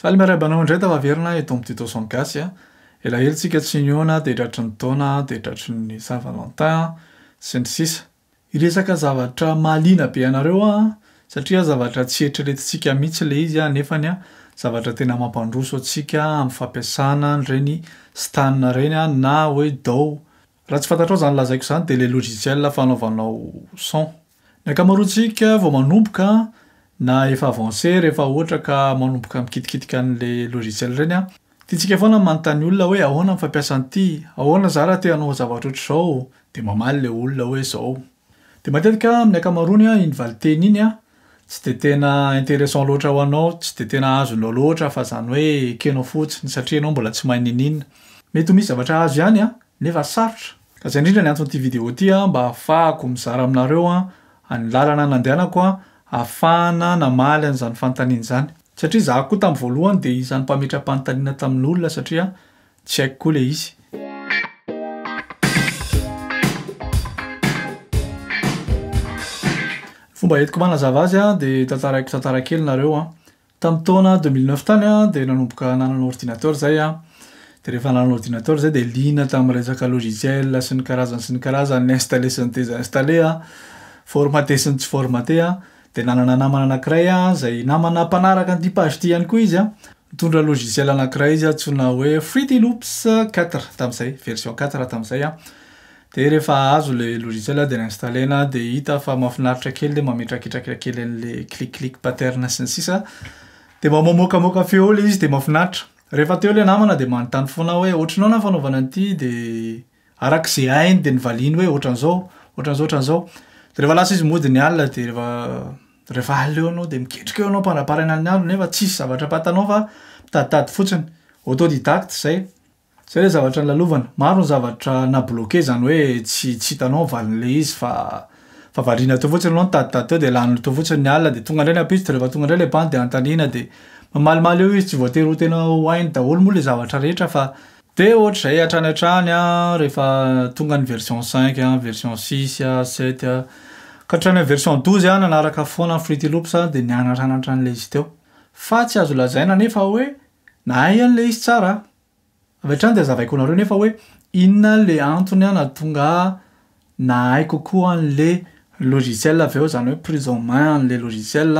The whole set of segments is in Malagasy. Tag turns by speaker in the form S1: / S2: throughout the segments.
S1: Saly miarabanao indray tavaverina eto amin'ny tuto son gasy a. Elahelitsika tsy niona dia tratry ny taona dia tratry ny Saint Valentin sy ny sisa. Iresaka zavatra mahaliana be anareo a, satria zavatra tsy eritreretintsika mihitsy le izy a, nefany a zavatra tena mampandroso antsika amin'ny fampiasana ireny stanina ireny a, na hoe DAW. Raha tsy fantatrao zany lazaiko zany dia le logiciel fanaovanao son. Ny ankamaroantsika vao manomboka na efa avancé rehefa ohatra ka manomboka mikitikitika an'le logiciel ireny a, tiantsika foana manontany olona hoe ahoana ny fampiasa an'ity, ahoana za raha te hanao zavatra ohatr'izao, dia mamaly le olona hoe zao. Dia matetika amin'ny ankamaroany a, iny valiteny iny a, tsy de tena intéressant loatra ho anao, tsy de tena azonao loatra fa zany hoe ekenao fotsiny satria ianao mbola tsy mahay ninina. Mety ho misy zavatra azo ihany a, nefa sarotra. Ka zay indrindra ny anton'ity vidéo ity a, mba ahafahako mizara aminareo a, ny lalana nandehanako a, ahafahana namaly an'izany fanontaniana izany. Satria za koa tamin'ny voalohany dia isan'ny mpametra-panontaniana tamin'olona satria tsy haiko koa le izy. Fomba entiko manazava azy a, dia tantaraiko tantara kely nareo a. Tamin'ny taona 2009 tany a, dia nanomboka nanana ordinateur zay a. Dia rehefa nanana ordinateur zay dia liana tamin'ny resaka logiciel sy ny karazany installé sy ny désinstallé a, formaté sy ny tsy formaté a. Dia nanana namana anankiray a, zay namana mpanaraka an'ity page ity ihany koa izy a. Mitondra logiciel anankiray izy a, antsoina hoe Fruity Loops 4 tamin'izay, version 4 tamin'izay a. Dia rehefa azo le logiciel dia installena dia hita fa mahafinaritra kely dia mametrakitrakitra kely an'le clic pattern sy ny sisa. Dia mamoakamoaka feo le izy dia mahafinaritra. Rehefa teo le namana dia manontany foana hoe ohatranao na fanaovana an'ity, dia arak'izay hainy dia nivaliany hoe ohatran'izao, ohatran'izao, ohatran'izao. Dia rehefa lasa izy mody ny alina dia rehefa alina eo anao dia miketrika eo anao mpanaparana ny alina nefa tsisy zavatra patanao fa mitaditady fotsiny. Autodidacte zay. Zay le zavatra lalovana. Maro ny zavatra nabloqué zany hoe tsy hitanao valin'le izy fa variana teo fotsiny anao mitaditady teo dia laniny teo fotsiny ny alina dia tonga indray ny ampitso, rehefa tonga indray le bany dia antaniana dia mamalimaly eo izy, tsy voatery ho tena ho hainy daholo moa le zavatra rehetra fa dia ohatr'izay hatrany hatrany a, rehefa tonga ny version 5 a, version 6 a, 7 a, ka hatrany version 12 a, nanaraka foana Fruity Loops a, dia nianatranatra an'le izy teo. Fa tsy azo lazaina nefa hoe nahay an'le izy tsara. Avy hatrany dia azavaiko anareo nefa hoe inona le antony a nahatonga nahay kokoa an'le logiciel avy eo, zany hoe prise en main an'le logiciel,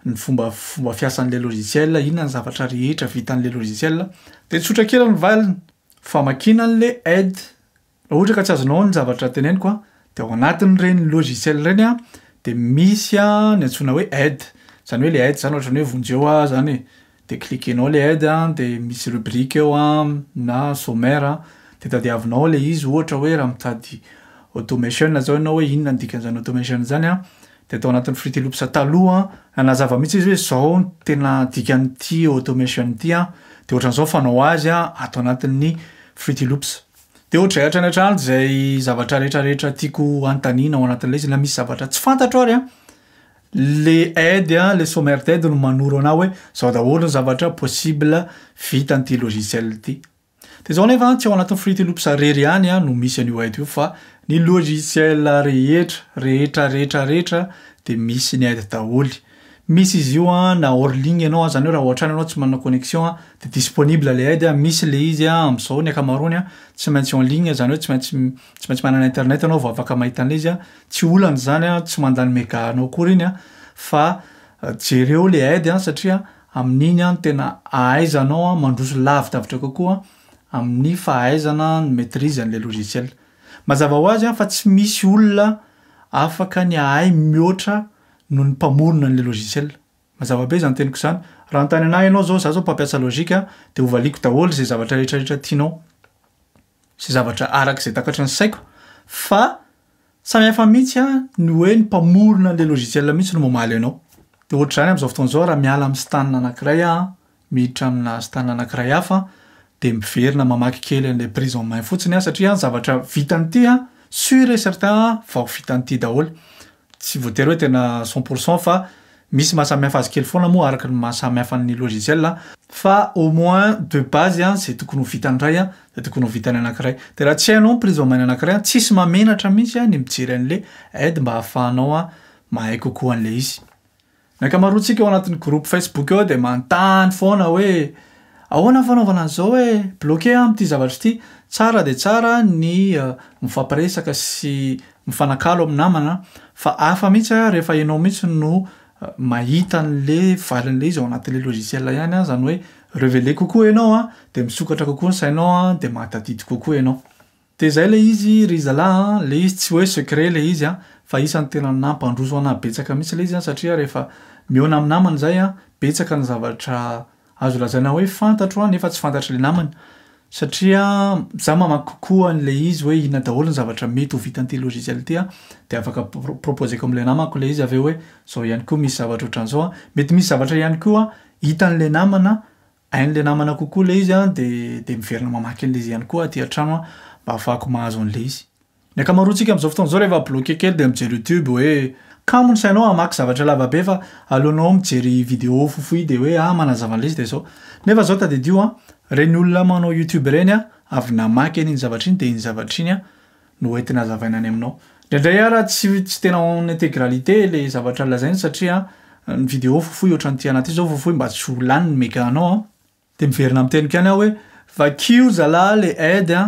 S1: ny fomba fiasan'le logiciel, inona ny zavatra rehetra vitan'le logiciel. Dia tsotra kely ny valiny, famakiana an'le aide. Raha ohatra ka tsy azonao ny zavatra teneniko a, dia ao anatin'ireny logiciel ireny a, dia misy a ny antsoina hoe aide. Zany hoe le aide zany ohatran'ny hoe vonjeo a zany e. Dia cliquenao le aide a, dia misy rubrique eo a, na sommaire a, dia tadiavinao le izy ohatra hoe raha mitady automation zao ianao hoe inona ny dikan'izany automation zany a, dia atao anatin'ny Fruity Loops taloha nanazava mihitsy izy hoe zao no tena dikan'ity automation ity a, dia ohatran'izao fanao azy a atao anatin'ny Fruity Loops. Dia ohatr'izay hatrany hatrany izay zavatra rehetrarehetra tiako anontaniana ao anatin'ilay izy, na misy zavatra tsy fantatro ary a, le aide a, le sommaire d'aide no manoro anao hoe zao daholo ny zavatra possible vita an'ity logiciel ity. Dia zao nefa tsy ao anatin'ny Fruity Loops rery ihany a no misy an'io aide io, fa ny logiciel rehetra dia misy ny aide daholo. Misy izy io a na hors ligne ianao, zany hoe raha ohatrany ianao tsy manana connexion a, dia disponible le aide a, misy le izy a amin'izao ny ankamaroany a, tsy maintsy en ligne, zany hoe tsy maintsy manana internet ianao vao afaka mahita an'ilay izy a. Tsy olana zany a, tsy mandany méga anao akory iny a, fa jereo le aide a, satria amin'iny a tena ahaizanao a mandroso lavidavitra kokoa amin'ny fahaizana ny maîtrise an'le logiciel. Mazava ho azy a fa tsy misy olona afaka ny ahay mihoatra noho ny mpamorona an'le logiciel. Mazava be zany teniko izany. Raha anontany anahy ianao zao, za zao mpampiasa logika, dia hovaliko daholo izay zavatra rehetrarehetra tianao, izay zavatra arak'izay takatry ny saiko, fa samy hafa mihitsy a ny hoe ny mpamorona an'le logiciel mihitsy no mamaly anao. Dia ohatr'izany amin'izao fotoana izao raha miala amin'ny stanina anankiray a, miditra amina stanina anankiray hafa, dia miverina mamaky kely an'le prise en main fotsiny a, satria zavatra vitan'ity a, sûr et certain fa ho vitan'ity daholo. Tsy voatery hoe tena 100% fa misy mahasamihafa azy kely foana moa araka ny mahasamihafa ny logiciel, fa au moins de base a, zay tokony ho vitany iray a, dia tokony ho vitany anankiray. Dia raha tsy hainao prise en main anankiray, tsisy mamenatra mihitsy a ny mijery an'le aide mba ahafahanao a mahay kokoa an'le izy. ankamaroantsika ao anatin'ny groupe Facebook eo de mantany foana hoe ahoana fanaovana an'izao hoe bloqué am'ty zavatra ity tsara de tsara ny mifampiresaka sy mifanakalo amin'ny namana fa afa mihitsy rehefa ianao mihitsy no mahita an'le valin'le izy ao anatin'le logiciel ihany zany hoe révéler kokoa ianao de misokatra kokoa ny sainao de mahatadidy kokoa ianao de zay le izy ry zala le izy tsy hoe secret le izy fa isan'ny tena nampandroso ana betsaka mihitsy le izy satria rehefa miona amin'ny namany zay betsaka ny zavatra azo lazaina hoe fantatro nefa tsy fantatry le namany satria za mamaky kokoa an'le izy hoe ina daholo ny zavatra mety ho vitan'ity logiciel ty de afaka proposeko am'le namako le izy aveo hoe zao ihany koa misy zavatra ohatran'izao mety misy zavatra ihany koa hitan'le namana ain'le namana kokoa le izy de miverina mamaky an'le izy ihany koa aty an-trano mba ahafahako mahazo an'le izy ny ankamaroantsika am'izao fotoana zao rehefa bloqué kely de mijery YouTube hoe kamo ny sainao hamaky zavatra lavabe fa aleonao mijery vidéo fofoy de hoe manazava an'le izy de zao nefa zao tadidio reny olona manao YouTube reny avy namaky an'iny zavatra iny de iny zavatra iny no entina hazavaina any aminao ndraindray ara tsy tena en intégralité le zavatra lazainy satria ny vidéo fofoy ohatran'ity anaty zao fofoy mba tsy ho lany ny mekanao de miverina am'tenika any hoe vakio zala le aide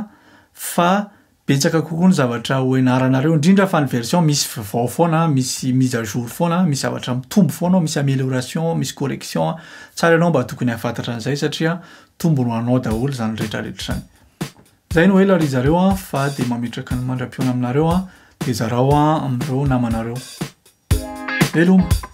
S1: fa betsaka kokoa ny zavatra hoenaranareo indrindra fa ny version misy vao foana misy mise à jour foana misy zavatra mitombo foana misy amélioration misy correction tsara ianao mba tokony hafantatra an'izay satria tombony hoanao daholo zany rehetrarehetra zany zay no hoe la ry zareo fa de mametraka ny mandram-piona aminareo de zarao am'ireo namanareo veloma